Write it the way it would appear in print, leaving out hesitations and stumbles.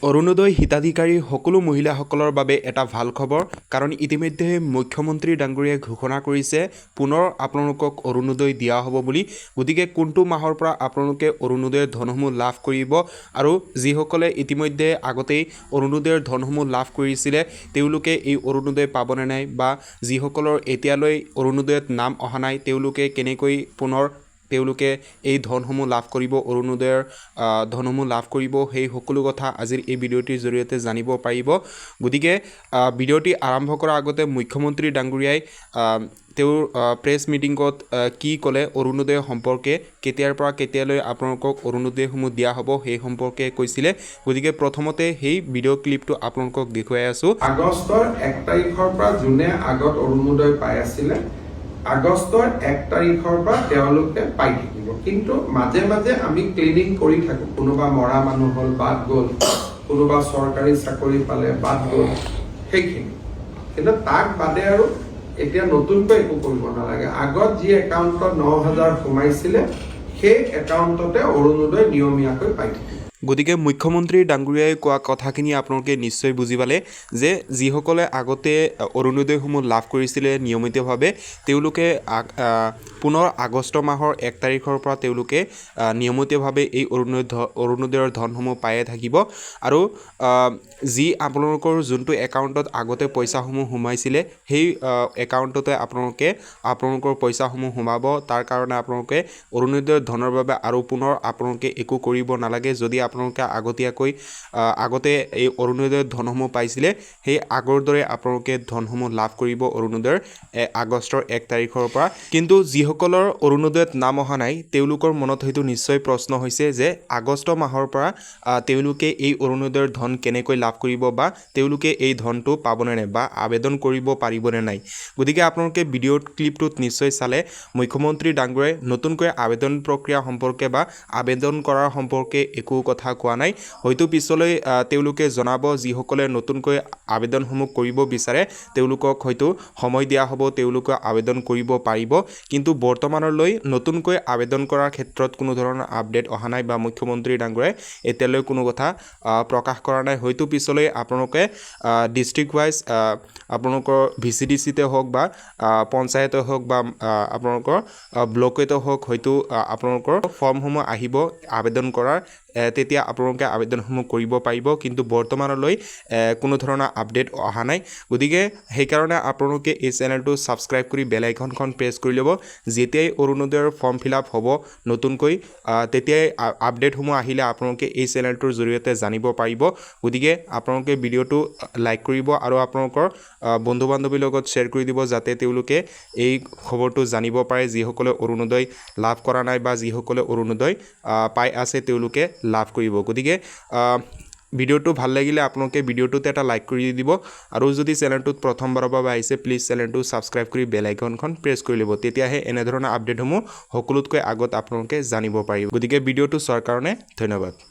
অৰুণোদয় হিতাধিকাৰী সকলো মহিলাসকলৰ বাবে এটা ভাল খবৰ কাৰণ ইতিমধ্যে মুখ্যমন্ত্ৰী ডাঙৰীয়াই ঘোষণা কৰিছে পুনৰ আপোনালোকক অৰুণোদয় দিয়া হ'ব বুলি। গতিকে কোনটো মাহৰ পৰা আপোনালোকে অৰুণোদয়ৰ ধনসমূহ লাভ কৰিব আৰু যিসকলে ইতিমধ্যে আগতেই অৰুণোদয়ৰ ধনসমূহ লাভ কৰিছিলে তেওঁলোকে এই অৰুণোদয় পাবনে নাই বা যিসকলৰ এতিয়ালৈ অৰুণোদয়ত নাম অহা নাই তেওঁলোকে কেনেকৈ পুনৰ তেওঁলোকে এই ধনসমূহ লাভ কৰিব, অৰুণোদয়ৰ ধনসমূহ লাভ কৰিব, সেই সকলো কথা আজিৰ এই ভিডিঅ'টিৰ জৰিয়তে জানিব পাৰিব। গতিকে ভিডিঅ'টি আৰম্ভ কৰাৰ আগতে মুখ্যমন্ত্ৰী ডাঙৰীয়াই তেওঁৰ প্ৰেছ মিটিঙত কি ক'লে অৰুণোদয় সম্পৰ্কে, কেতিয়াৰ পৰা কেতিয়ালৈ আপোনালোকক অৰুণোদয়সমূহ দিয়া হ'ব সেই সম্পৰ্কে কৈছিলে। গতিকে প্ৰথমতে সেই ভিডিঅ' ক্লিপটো আপোনালোকক দেখুৱাই আছোঁ। আগষ্টৰ 1 তাৰিখৰ পৰা যোনে আগত অৰুণোদয় পাই আছিলে আগষ্টৰ 1 তাৰিখৰ পৰা তেওঁলোকে পাই থাকিব, কিন্তু মাজে মাজে আমি ক্লিনিং কৰি থাকো। কোনোবা মৰা মানুহ হ'ল বাদ গ'ল, কোনোবা চৰকাৰী চাকৰি পালে বাদ গ'ল, সেইখিনি। কিন্তু তাক বাদে আৰু এতিয়া নতুনকৈ একো কৰিব নালাগে। আগত যি একাউণ্টত 9,000 সোমাইছিলে সেই একাউণ্টতে অৰুণোদয় নিয়মীয়াকৈ পাই থাকিব। গতিকে মুখ্যমন্ত্ৰী ডাঙৰীয়াই কোৱা কথাখিনি আপোনালোকে নিশ্চয় বুজি পালে যে যিসকলে আগতে অৰুণোদয়সমূহ লাভ কৰিছিলে নিয়মিতভাৱে তেওঁলোকে পুনৰ আগষ্ট মাহৰ 1 তাৰিখৰ পৰা তেওঁলোকে নিয়মিতভাৱে এই অৰুণোদয়ৰ ধনসমূহ পায়ে থাকিব। আৰু যি আপোনালোকৰ যোনটো একাউণ্টত আগতে পইচাসমূহ সোমাইছিলে সেই একাউণ্টতে আপোনালোকৰ পইচাসমূহ সোমাব। তাৰ কাৰণে আপোনালোকে অৰুণোদয়ৰ ধনৰ বাবে আৰু পুনৰ আপোনালোকে একো কৰিব নালাগে। যদি আপোনালোকে আগতে এই অৰুণোদয়ৰ ধনসমূহ পাইছিলে সেই আগৰ দৰে আপোনালোকে ধনসমূহ লাভ কৰিব অৰুণোদয়ৰ আগষ্টৰ 1 তাৰিখৰ পৰা। কিন্তু যিসকলৰ অৰুণোদয়ত নাম অহা নাই তেওঁলোকৰ মনত হয়তো নিশ্চয় প্ৰশ্ন হৈছে যে আগষ্ট মাহৰ পৰা তেওঁলোকে এই অৰুণোদয়ৰ ধন কেনেকৈ লাভ কৰিব বা তেওঁলোকে এই ধনটো পাবনে নাই বা আবেদন কৰিব পাৰিবনে নাই। গতিকে আপোনালোকে ভিডিঅ' ক্লিপটোত নিশ্চয় চালে মুখ্যমন্ত্ৰী ডাঙৰীয়াই নতুনকৈ আবেদন প্ৰক্ৰিয়া সম্পৰ্কে বা আবেদন কৰাৰ সম্পৰ্কে একো কথা কোৱা নাই। হয়তো পিছলৈ তেওঁলোকে জনাব, যিসকলে নতুনকৈ আবেদনসমূহ কৰিব বিচাৰে তেওঁলোকক হয়তো সময় দিয়া হ'ব, তেওঁলোকে আবেদন কৰিব পাৰিব। কিন্তু বৰ্তমানলৈ নতুনকৈ আবেদন কৰাৰ ক্ষেত্ৰত কোনো ধৰণৰ আপডেট অহা নাই বা মুখ্যমন্ত্ৰী ডাঙৰীয়াই এতিয়ালৈ কোনো কথা প্ৰকাশ কৰা নাই। হয়তো পিছলৈ আপোনালোকে ডিষ্ট্ৰিক্ট ৱাইজ আপোনালোকৰ VCDCতে হওক বা পঞ্চায়তে হওক বা আপোনালোকৰ ব্লকতে হওক হয়তো আপোনালোকৰ ফৰ্মসমূহ আহিব আবেদন কৰাৰ, তেতিয়া আপোনালোকে আবেদনসমূহ কৰিব পাৰিব। কিন্তু বৰ্তমানলৈ কোনো ধৰণৰ আপডেট অহা নাই। গতিকে সেইকাৰণে আপোনালোকে এই চেনেলটো ছাবস্ক্ৰাইব কৰি বেল আইকনখন প্ৰেছ কৰি ল'ব। যেতিয়াই অৰুণোদয়ৰ ফৰ্ম ফিল আপ হ'ব নতুনকৈ তেতিয়াই আপডেটসমূহ আহিলে আপোনালোকে এই চেনেলটোৰ জৰিয়তে জানিব পাৰিব। গতিকে আপোনালোকে ভিডিঅ'টো লাইক কৰিব আৰু আপোনালোকৰ বন্ধু বান্ধৱীৰ লগত শ্বেয়াৰ কৰি দিব যাতে তেওঁলোকে এই খবৰটো জানিব পাৰে যিসকলে অৰুণোদয় লাভ কৰা নাই বা যিসকলে অৰুণোদয় পাই আছে তেওঁলোকে লাভ কৰিব। গতিকে ভিডিঅ'টো ভাল লাগিলে আপোনালোকে ভিডিঅ'টোতে এটা লাইক কৰি দিব আৰু যদি চেনেলটোত প্ৰথমবাৰৰ বাবে আহিছে প্লিজ চেনেলটো ছাবস্ক্ৰাইব কৰি বেল আইকনখন প্ৰেছ কৰি ল'ব। তেতিয়াহে এনেধৰণৰ আপডেটসমূহ সকলোতকৈ আগত আপোনালোকে জানিব পাৰিব। গতিকে ভিডিঅ'টো চোৱাৰ কাৰণে ধন্যবাদ।